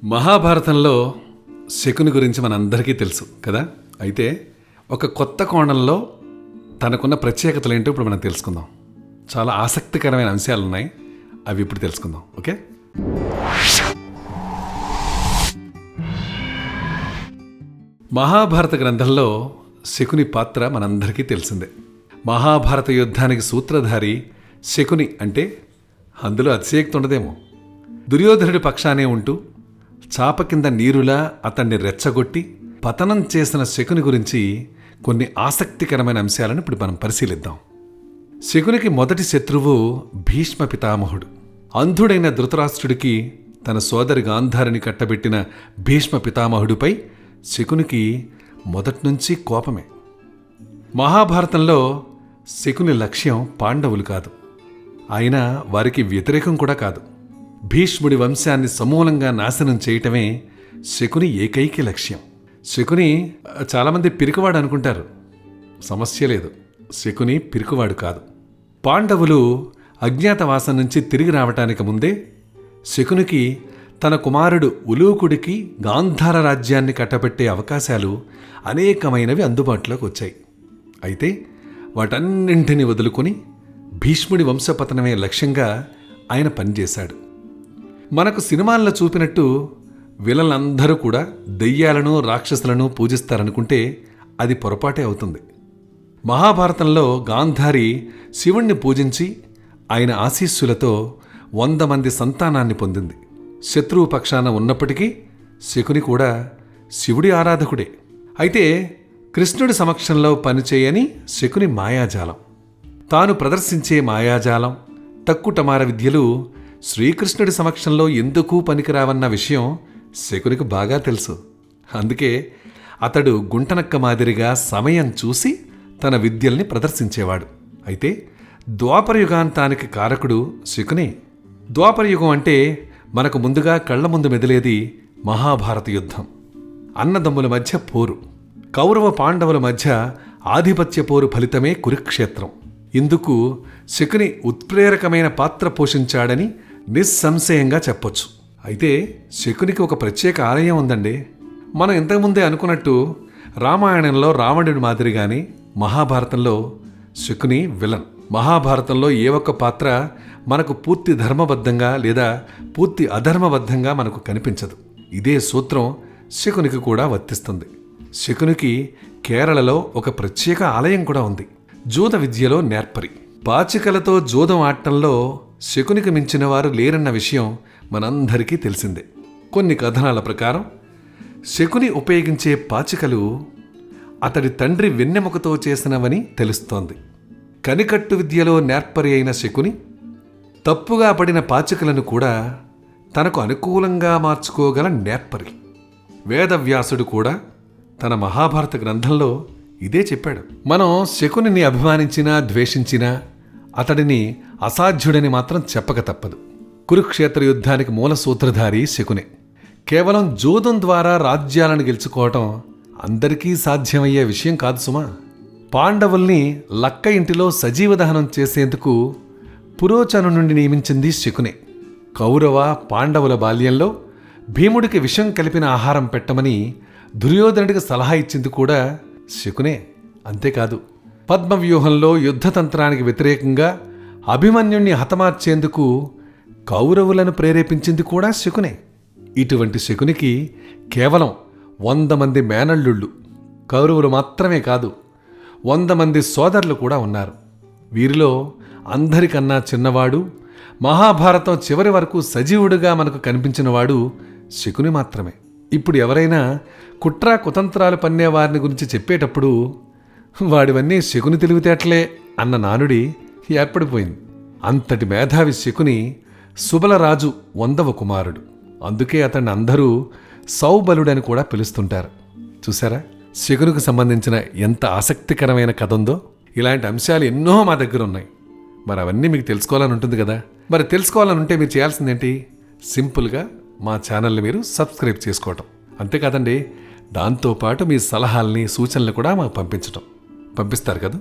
మహాభారతంలో శకుని గురించి మనందరికీ తెలుసు కదా. అయితే ఒక కొత్త కోణంలో తనకున్న ప్రత్యేకతలు ఏంటో ఇప్పుడు మనం తెలుసుకుందాం. చాలా ఆసక్తికరమైన అంశాలు ఉన్నాయి, అవి ఇప్పుడు తెలుసుకుందాం. ఓకే, మహాభారత గ్రంథంలో శకుని పాత్ర మనందరికీ తెలిసిందే. మహాభారత యుద్ధానికి సూత్రధారి శకుని అంటే అందులో అతిశయక్తి ఉండదేమో. దుర్యోధనుడి పక్షానే ఉంటూ చాప కింద నీరులా అతన్ని రెచ్చగొట్టి పతనం చేసిన శకుని గురించి కొన్ని ఆసక్తికరమైన అంశాలను ఇప్పుడు మనం పరిశీలిద్దాం. శకునికి మొదటి శత్రువు భీష్మ పితామహుడు. అంధుడైన ధృతరాష్ట్రుడికి తన సోదరి గాంధారిని కట్టబెట్టిన భీష్మ పితామహుడిపై శకునికి మొదట్నుంచి కోపమే. మహాభారతంలో శకుని లక్ష్యం పాండవులు కాదు, ఆయన వారికి వ్యతిరేకం కూడా కాదు. భీష్ముడి వంశాన్ని సమూలంగా నాశనం చేయటమే శకుని ఏకైక లక్ష్యం. శకుని చాలామంది పిరికివాడు అనుకుంటారు, సమస్య లేదు, శకుని పిరికివాడు కాదు. పాండవులు అజ్ఞాతవాసం నుంచి తిరిగి రావటానికి ముందే శకునికి తన కుమారుడు ఉలూకుడికి గాంధార రాజ్యాన్ని కట్టబెట్టే అవకాశాలు అనేకమైనవి అందుబాటులోకి వచ్చాయి. అయితే వాటన్నింటినీ వదులుకొని భీష్ముడి వంశపతనమే లక్ష్యంగా ఆయన పనిచేశాడు. మనకు సినిమాల్లో చూపినట్టు విలన్లందరూ కూడా దెయ్యాలను రాక్షసులను పూజిస్తారనుకుంటే అది పొరపాటే అవుతుంది. మహాభారతంలో గాంధారి శివుణ్ణి పూజించి ఆయన ఆశీస్సులతో 100 మంది సంతానాన్ని పొందింది. శత్రువు పక్షాన ఉన్నప్పటికీ శకుని కూడా శివుడి ఆరాధకుడే. అయితే కృష్ణుడి సమక్షంలో పనిచేయని శకుని మాయాజాలం, తాను ప్రదర్శించే మాయాజాలం, తక్కుటమార విద్యలు శ్రీకృష్ణుడి సమక్షంలో ఎందుకు పనికిరావన్న విషయం శకునికి బాగా తెలుసు. అందుకే అతడు గుంటనక్క మాదిరిగా సమయం చూసి తన విద్యల్ని ప్రదర్శించేవాడు. అయితే ద్వాపరయుగాంతానికి కారకుడు శకునే. ద్వాపరయుగం అంటే మనకు ముందుగా కళ్ల ముందు మెదిలేది మహాభారత యుద్ధం. అన్నదమ్ముల మధ్య పోరు, కౌరవ పాండవుల మధ్య ఆధిపత్య పోరు ఫలితమే కురుక్షేత్రం. ఇందుకు శకుని ఉత్ప్రేరకమైన పాత్ర పోషించాడని నిస్సంశయంగా చెప్పొచ్చు. అయితే శకునికి ఒక ప్రత్యేక ఆలయం ఉందండి. మనం ఇంతకుముందే అనుకున్నట్టు రామాయణంలో రావణుడి మాదిరిగానే మహాభారతంలో శకుని విలన్. మహాభారతంలో ఏ ఒక్క పాత్ర మనకు పూర్తి ధర్మబద్ధంగా లేదా పూర్తి అధర్మబద్ధంగా మనకు కనిపించదు. ఇదే సూత్రం శకునికి కూడా వర్తిస్తుంది. శకునికి కేరళలో ఒక ప్రత్యేక ఆలయం కూడా ఉంది. జూద విద్యలో నేర్పరి. పాచికలతో జూదం ఆడటంలో శకునికి మించిన వారు లేరన్న విషయం మనందరికీ తెలిసిందే. కొన్ని కథనాల ప్రకారం శకుని ఉపయోగించే పాచికలు అతడి తండ్రి వెన్నెముకతో చేసినవని తెలుస్తోంది. కనికట్టు విద్యలో నేర్పరి అయిన శకుని తప్పుగా పడిన పాచికలను కూడా తనకు అనుకూలంగా మార్చుకోగల నేర్పరి. వేదవ్యాసుడు కూడా తన మహాభారత గ్రంథంలో ఇదే చెప్పాడు. మనం శకునిని అభిమానించినా ద్వేషించినా అతడిని అసాధ్యుడని మాత్రం చెప్పక తప్పదు. కురుక్షేత్ర యుద్ధానికి మూల సూత్రధారి శకునే. కేవలం జూదం ద్వారా రాజ్యాలను గెలుచుకోవటం అందరికీ సాధ్యమయ్యే విషయం కాదు సుమా. పాండవుల్ని లక్క ఇంటిలో సజీవ దహనం చేసేందుకు పురోచను నుండి నియమించింది శకునే. కౌరవ పాండవుల బాల్యంలో భీముడికి విషం కలిపిన ఆహారం పెట్టమని దుర్యోధనుడికి సలహా ఇచ్చింది కూడా శకునే. అంతేకాదు, పద్మవ్యూహంలో యుద్ధతంత్రానికి వ్యతిరేకంగా అభిమన్యుణ్ణి హతమార్చేందుకు కౌరవులను ప్రేరేపించింది కూడా శకునే. ఇటువంటి శకునికి కేవలం 100 మంది మేనల్లుళ్ళు, కౌరవులు మాత్రమే కాదు 100 మంది సోదరులు కూడా ఉన్నారు. వీరిలో అందరికన్నా చిన్నవాడు, మహాభారతం చివరి వరకు సజీవుడుగా మనకు కనిపించినవాడు శకుని మాత్రమే. ఇప్పుడు ఎవరైనా కుట్ర కుతంత్రాలు పన్నేవారిని గురించి చెప్పేటప్పుడు వాడివన్నీ శకుని తెలివితేటలే అన్న నానుడి ఏర్పడిపోయింది. అంతటి మేధావి శకుని సుబలరాజు 100వ కుమారుడు. అందుకే అతన్ని అందరూ సౌబలుడని కూడా పిలుస్తుంటారు. చూసారా శకునికి సంబంధించిన ఎంత ఆసక్తికరమైన కథ ఉందో. ఇలాంటి అంశాలు ఎన్నో మా దగ్గర ఉన్నాయి. మరి అవన్నీ మీకు తెలుసుకోవాలని ఉంటుంది కదా. మరి తెలుసుకోవాలని ఉంటే మీరు చేయాల్సిందేంటి? సింపుల్గా మా ఛానల్ని మీరు సబ్స్క్రైబ్ చేసుకోవటం, అంతే కదండి. దాంతోపాటు మీ సలహాల్ని సూచనలు కూడా మాకు పంపిస్తారు కదా.